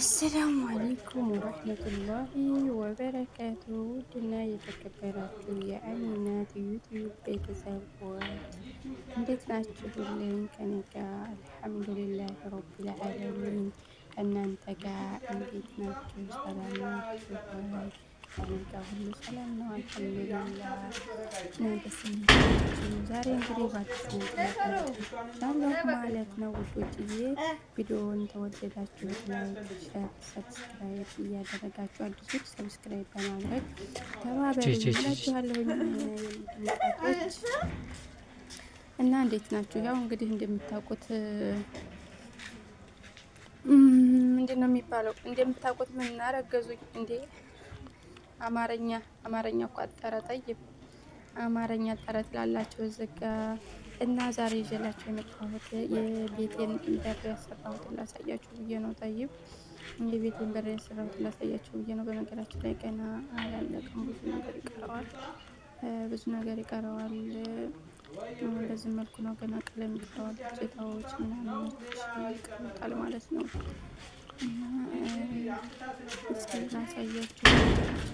አሰላሙ አለይኩም ወረህመቱላሂ ወበረካቱ። ውድና የተከበራችሁ የአሚናት ዩቲዩብ ቤተሰቦች እንዴት ናችሁልኝ? ከኔ ጋር አልሐምዱሊላህ ረቢል ዓለሚን። ከእናንተ ጋር እንዴት ናችሁ? ሰላም ናችሁ ወይ? ከኔ ጋር ሁሉ ሰላም ነው አልሐምዱሊላህ። ደስ የሚላችሁ ዛሬ እንግዲህ በአዲስ ነገር መጥቻለሁ ማለት ነው ውዶችዬ። ቪዲዮውን ተወደዳችሁት ላይክ፣ ሼር፣ ሰብስክራይብ እያደረጋችሁ አዲሶች ሰብስክራይብ በማድረግ ተባበሩ እላችኋለሁ የሚጣቶች እና እንዴት ናችሁ? ያው እንግዲህ እንደምታውቁት ምንድን ነው የሚባለው? እንደምታውቁት ምን እናረገዙኝ እንዴ? አማርኛ እኮ አጠረ ጠይብ አማርኛ ጠረት ላላቸው ዝጋ እና ዛሬ ይዤላችሁ የመጣሁት የቤቴን በር ያሰራሁትን ላሳያችሁ ብዬ ነው። ጠይብ የቤቴን በር ያሰራሁትን ላሳያችሁ ብዬ ነው። በነገራችን ላይ ገና አላለቀም፣ ብዙ ነገር ይቀረዋል። በዚህ መልኩ ነው ገና ቀለም ይቀረዋል፣ እጀታዎች ምናምኖች ይቀሩታል ማለት ነው። እስኪ ላሳያችሁ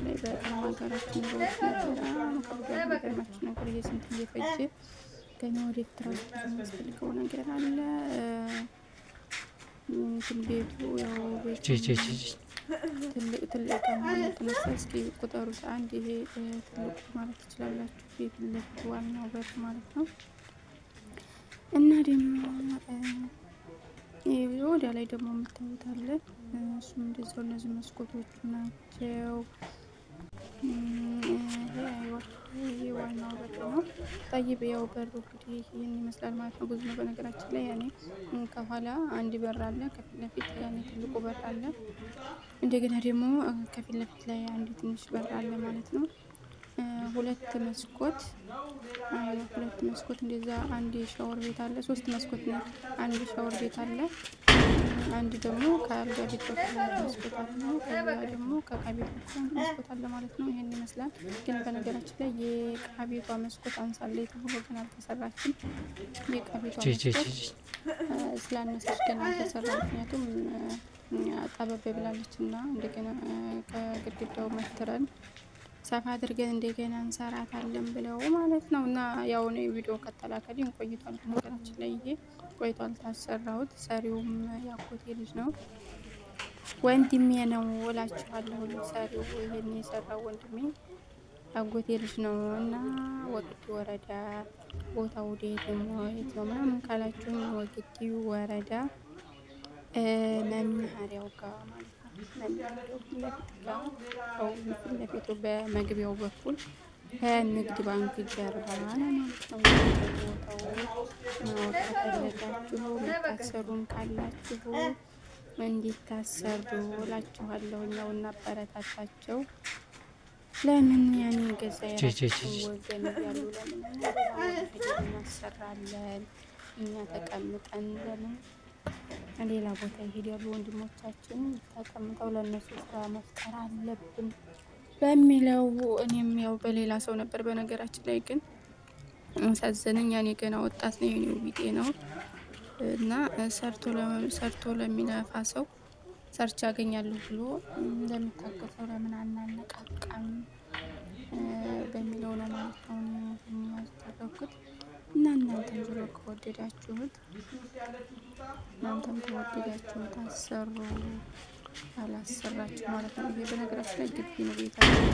ላይ በጣም ሀገራችን በጣም ከብዷል። የሚገርማችሁ ነገር ይሄ ስንት እየፈጀ ገና ወደፊት ትራሱ የሚያስፈልገው ነገር አለ። እንትን ቤቱ ያው ትልቅ ከመሆኑ የተነሳ እስኪ ቁጠሩት። አንድ ይሄ ትልቁ ማለት ትችላላችሁ፣ ቤት ለፊት ዋናው በር ማለት ነው። እና ደግሞ ወዲያ ላይ ደግሞ የምታዩት አለ። እሱም እንደዚያው እነዚህ መስኮቶቹ ናቸው። ይሄ ዋናው በር ነው። ጠይብ ያው በሩ እንግዲህ ይህን ይመስላል ማለት ነው። ብዙ ነው በነገራችን ላይ ያኔ ከኋላ አንድ በር አለ፣ ከፊት ለፊት ያኔ ትልቁ በር አለ። እንደገና ደግሞ ከፊት ለፊት ላይ አንድ ትንሽ በር አለ ማለት ነው። ሁለት መስኮት እንደዛ አንድ ሻወር ቤት አለ። ሶስት መስኮት ነው። አንድ ሻወር ቤት አለ። አንድ ደግሞ ከአልጋ ቤት በኩል መስኮት አለ። ከዛ ደግሞ ከዕቃ ቤት በኩል መስኮት አለ ማለት ነው። ይሄን ይመስላል። ግን በነገራችን ላይ የዕቃ ቤቷ መስኮት አንሳለች ተብሎ ግን አልተሰራችም። የዕቃ ቤቷ መስኮት ስላነሰች ግን አልተሰራም። ምክንያቱም ጠበብ ብላለች እና እንደገና ከግድግዳው መትረን ሰፋ አድርገን እንደገና እንሰራታለን ብለው ማለት ነው። እና ያው እኔ ቪዲዮ ከተላከልኝ ቆይቷል። በነገራችን ላይ ይሄ ቆይቷል ታሰራሁት። ሰሪውም ያጎቴ ልጅ ነው፣ ወንድሜ ነው እላችኋለሁ። ሰሪው ይሄን የሰራው ወንድሜ ያጎቴ ልጅ ነው። እና ወግዲ ወረዳ ቦታው የት ነው ምናምን ካላችሁኝ ወግዲ ወረዳ መናኸሪያው ጋር ማለት ነው። መናኸሪያው ፊት ለፊቱ በመግቢያው በኩል ከንግድ ባንክ ጀርባ ነው ማለት ነው። ቦታው ማወቅ ከፈለጋችሁ መታሰሩን ካላችሁ እንዲታሰሩ እላችኋለሁ። እኛው እናበረታታቸው። ለምን ያኔ ገዛ የራሳችን ወገን እያሉ ለምን እናሰራለን? እኛ ተቀምጠን ለምን ሌላ ቦታ ይሄዳሉ? ወንድሞቻችን ተቀምጠው ለእነሱ ስራ መፍጠር አለብን በሚለው እኔም ያው በሌላ ሰው ነበር። በነገራችን ላይ ግን አሳዘነኝ። ያኔ ገና ወጣት ነው፣ የኔው ቢጤ ነው እና ሰርቶ ለሚለፋ ሰው ሰርች ያገኛለሁ ብሎ እንደሚታገሰው ለምን አናነቃቃም በሚለው ነው ማለት ነው ያስደረኩት። እና እናንተም ዙሮ ከወደዳችሁት አሰሩ፣ አላሰራችሁ ማለት ነው። ይሄ በነገራችን ላይ ግቢ ነው፣ ቤታችን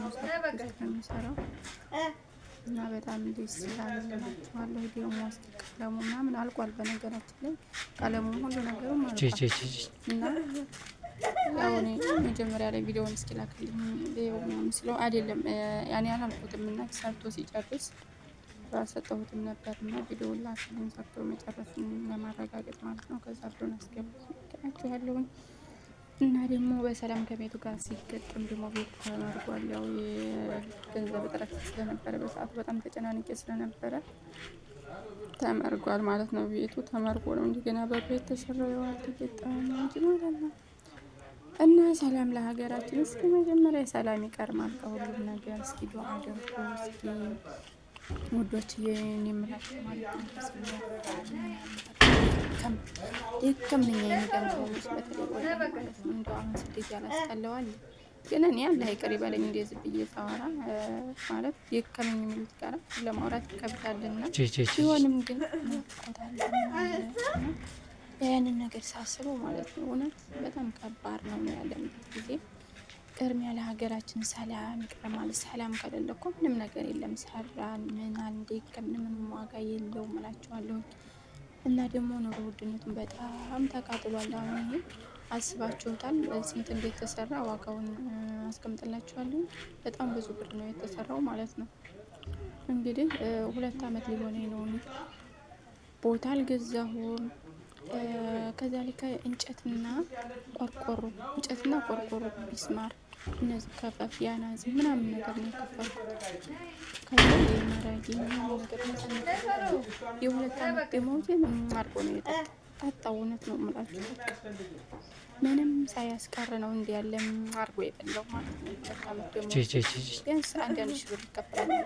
ነው የሚሰራው እና በጣም ደስ ይላል እላችኋለሁ። ደግሞ እስኪ ቀለሙ ምናምን አልቋል። በነገራችን ላይ ቀለሙ ሁሉ ነገሩም አልቋል። እና ያው እኔ መጀመሪያ ላይ ቪዲዮውን እስኪ ላክልኝ ምስለው አይደለም ያኔ አላልኩትም እና ሰርቶ ሲጨርስ አልሰጠሁትም ነበር እና ቪዲዮውን ላክልኝ ሰርቶ መጨረሱን ለማረጋገጥ ማለት ነው። ከዛ ብሎን አስገብቻችኋለሁኝ። እና ደግሞ በሰላም ከቤቱ ጋር ሲገጥም ደግሞ ቤቱ ተመርጓል። ያው የገንዘብ እጥረት ስለነበረ በሰዓቱ በጣም ተጨናንቄ ስለነበረ ተመርጓል ማለት ነው። ቤቱ ተመርጎ ነው እንደገና በሩ የተሰራው ያው አልተገጠመ እንጂ ማለት ነው። እና ሰላም ለሀገራችን። እስኪ መጀመሪያ ሰላም ይቀርማል ከሁሉም ነገር። እስኪ ዱአ አድርጉ እስኪ ውዶች የኔ የምላችሁ ማለት ነው። በጣም ደከመኝ። የሚደም ቅመሞች በተለይ ወላሂ ማለት ነው። እንደው አሁን ስደት ያላስጠላዋል። ግን እኔ አላህ ይቅር ይበለኝ እንደዚህ ብዬ ሳወራ ማለት ደከመኝ የሚሉት ጋር ለማውራት ይከብዳልና ቢሆንም ግን ያንን ነገር ሳስበው ማለት ነው እውነት በጣም ከባድ ነው ያለንበት ጊዜ። ቅድሚያ ለሀገራችን ሰላም ይቅረማል። ሰላም ከሌለ እኮ ምንም ነገር የለም። ሰራን ምን አንዴ ከምንም ዋጋ የለውም እላችኋለሁ። እና ደግሞ ኑሮ ውድነቱን በጣም ተቃጥሏል። አሁን ይሄ አስባችሁታል? ስንት እንዴት ተሰራ ዋጋውን አስቀምጥላችኋለሁ። በጣም ብዙ ብር ነው የተሰራው ማለት ነው። እንግዲህ 2 አመት ሊሆነኝ ነው። ቦታ አልገዛሁም። ከዛ ላይ እንጨትና ቆርቆሮ ቢስማር እነዚህ ከፈፍ ያናዚ ምናምን ነገር ነው የከፈልኩት። ከዛ የመራጊ ምናምን ነገር ነው የ2 አመት ደሞዜን አድርጎ ነው የጠጣው። እውነት ነው የምላችሁ ምንም ሳያስቀር ነው እንዲ ያለ አድርጎ የበላው ማለት ነው። 2 አመት ደሞዝ ቢያንስ 1 ሺህ ብር ይከፈላል።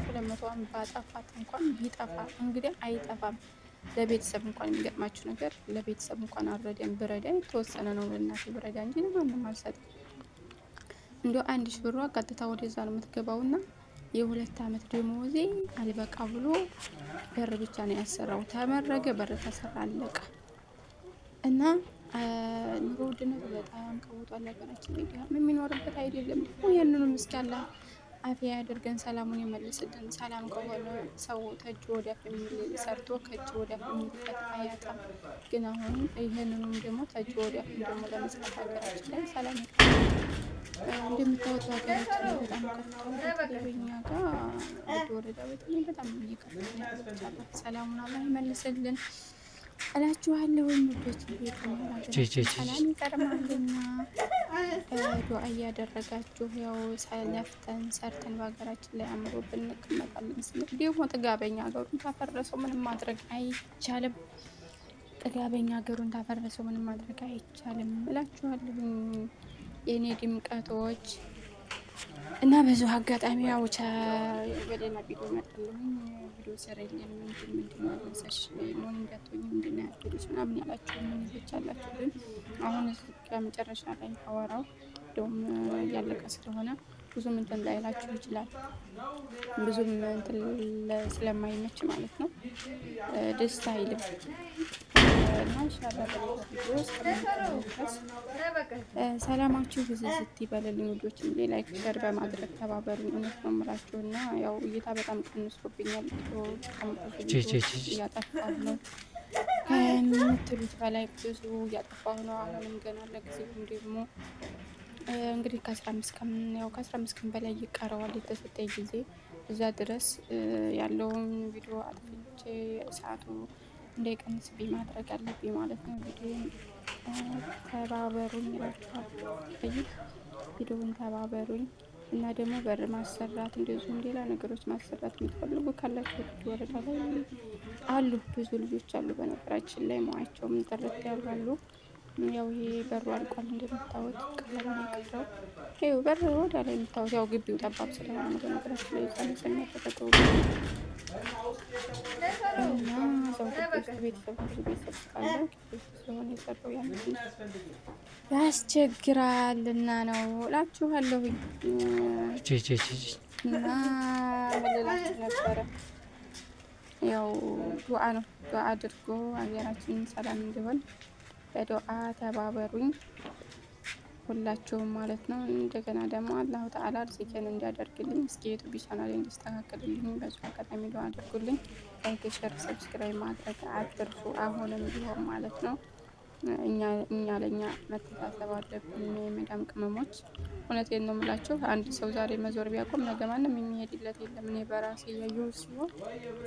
200 ባጠፋት እንኳን ቢጠፋ እንግዲህ አይጠፋም። ለቤተሰብ እንኳን የሚገጥማችሁ ነገር ለቤተሰብ እንኳን አልረዳም። ብረዳ የተወሰነ ነው ለእናቴ ብረዳ እንጂ ለማንም አልሰጥም። እንደ 1 ሺህ ብሯ ቀጥታ ወደዛ ነው የምትገባውና የ2 አመት ደሞዜ አልበቃ ብሎ በር ብቻ ነው ያሰራው። ተመረገ፣ በር ተሰራ፣ አለቀ። እና ኑሮ ውድነቱ በጣም ከውጧል። ሀገራችን ላይ የሚኖርበት አይደለም። ደግሞ ያንኑም እስኪ አላህ አፍያ ያድርገን፣ ሰላሙን ይመልስልን። ሰላም ከሆነ ሰው ተጅ ወዲያፍ የሚል ሰርቶ ከእጅ ወዲያፍ የሚልበት አያጣም። ግን አሁን ይህንኑም ደግሞ ተጅ ወዲያፍ ደግሞ ለመስራት ሀገራችን ላይ ሰላም እንደምታወጡ ሀገራችን ላይ በጣም ከፍቷል። በኛ ጋር ወረዳ በተለይ በጣም እየከፈለ ያለው ሰላሙን አላህ ይመልስልን እላችኋለሁ። ውዶች ሰላም ይቀርማልና ዱአ እያደረጋችሁ ያው ለፍተን ሰርተን በሀገራችን ላይ አምሮብን እንቀመጣለን ስንል ደግሞ ጥጋበኛ ሀገሩን ታፈረሰው ምንም ማድረግ አይቻልም። ጥጋበኛ ሀገሩን ታፈረሰው ምንም ማድረግ አይቻልም እላችኋለሁ የኔ ድምቀቶች። እና ብዙ አጋጣሚ ያው በሌላ ቪዲዮ መጣለሁኝ። ቪዲዮ ሰራይልኝ ምንድን ነው መሰሽ ሞን እንዳትሆኝ ምንድን ነው ያልኩልሽ ምናምን ያላችሁ ምን ይቻላችሁ። ግን አሁን ከመጨረሻ ላይ አወራው እንደውም ያለቀ ስለሆነ ብዙም እንትን ላይላችሁ ይችላል። ብዙም እንትን ስለማይመች ማለት ነው ደስ አይልም። እና ኢንሻአላህ በሌላ ቪዲዮ እስከምንገናኝ ሰላማችሁ ብዝዝት ይበልልኝ ውዶች። ላይክ ሸር በማድረግ ተባበሩኝ። እውነት ነው የምላችሁ። እና ያው እይታ በጣም ቀንሶብኛል። እያጠፋሁ ነው ከምትሉት በላይ ብዙ እያጠፋሁ ነው። አሁንም ገና ለጊዜውም ደግሞ እንግዲህ ከ15 ቀን በላይ ይቀረዋል የተሰጠኝ ጊዜ። እዛ ድረስ ያለውን ቪዲዮ አጥፍቼ ሰዓቱ እንዳይቀንስብኝ ማድረግ አለብኝ ማለት ነው። ተባበሩኝ እላችኋለሁ። ቪዲዮውን ተባበሩኝ። እና ደግሞ በር ማሰራት እንደዚሁም ሌላ ነገሮች ማሰራት የምትፈልጉ ካላችሁ ወረዳ ላይ አሉ ብዙ ልጆች አሉ። በነገራችን ላይ ሙያቸውም ጥርት ያሉ አሉ። ያው ይሄ በሩ አልቋል እንደምታዩት፣ ቀለም ነው የቀረው። ይኸው በር ወዲያ ላይ የምታዩት ያው ግቢው ጠባብ ስለሆነ ነው በነገራችን ላይ ቀንሰኛ ተደረገው እና ሰው ቤተሰብ ብዙ ቤተሰብ ስላለ ስለሆነ የሰራው ያንን ያስቸግራልና ነው እላችኋለሁኝ። እና መለላችሁ ነበረ ያው ዱአ ነው። ዱአ አድርጎ ሀገራችንን ሰላም እንዲሆን በዱአ ተባበሩኝ ሁላችሁም ማለት ነው። እንደገና ደግሞ አላሁ ተዓላ ርዝቄን እንዲያደርግልኝ እስኪ ዩቲዩብ ቻናሌ እንዲስተካከልልኝ በሱ አጋጣሚ ዱአ አድርጉልኝ። ላይክ፣ ሼር፣ ሰብስክራይብ ማድረግ አትርሱ። አሁንም ቢሆን ማለት ነው እኛ ለኛ መተሳሰብ አለብን። የመዳም ቅመሞች እውነቴን ነው የምላችሁ። አንድ ሰው ዛሬ መዞር ቢያቆም ነገ ማንም የሚሄድለት የለም። እኔ በራሴ እያየሁ ሲሆን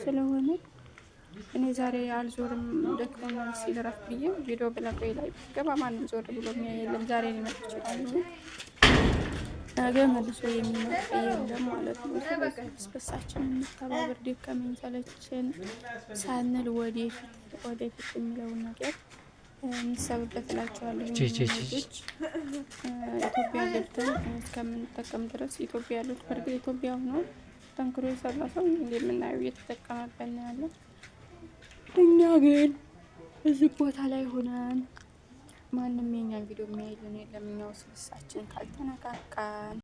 ስለሆነ እኔ ዛሬ አልዞርም ደክሞኛል ሲል እረፍ ብዬ ቪዲዮ ብለቀይ ላይ ገባ ማንም ዞር ብሎ የሚያይ የለም። ዛሬ ሊመጣ ይችላል፣ ነገ መልሶ የሚመጣ የለም ማለት ነው። ስለዚህ ስበሳችን እንተባበር፣ ደከመኝ ሰለቸን ሳንል ወደፊት የሚለውን ነገር እንሰብበት እላቸዋለሁ። ልጆች ኢትዮጵያ ገብተን እስከምንጠቀም ድረስ ኢትዮጵያ ያሉት በርግጥ ኢትዮጵያ ሆኖ ጠንክሮ የሰራ ሰው እንደምናየው እየተጠቀመበት ነው ያለው። እኛ ግን እዚህ ቦታ ላይ ሆነን ማንም የኛን ቪዲዮ የሚያይልን የለም። እኛው ስልሳችን ካልተነካካን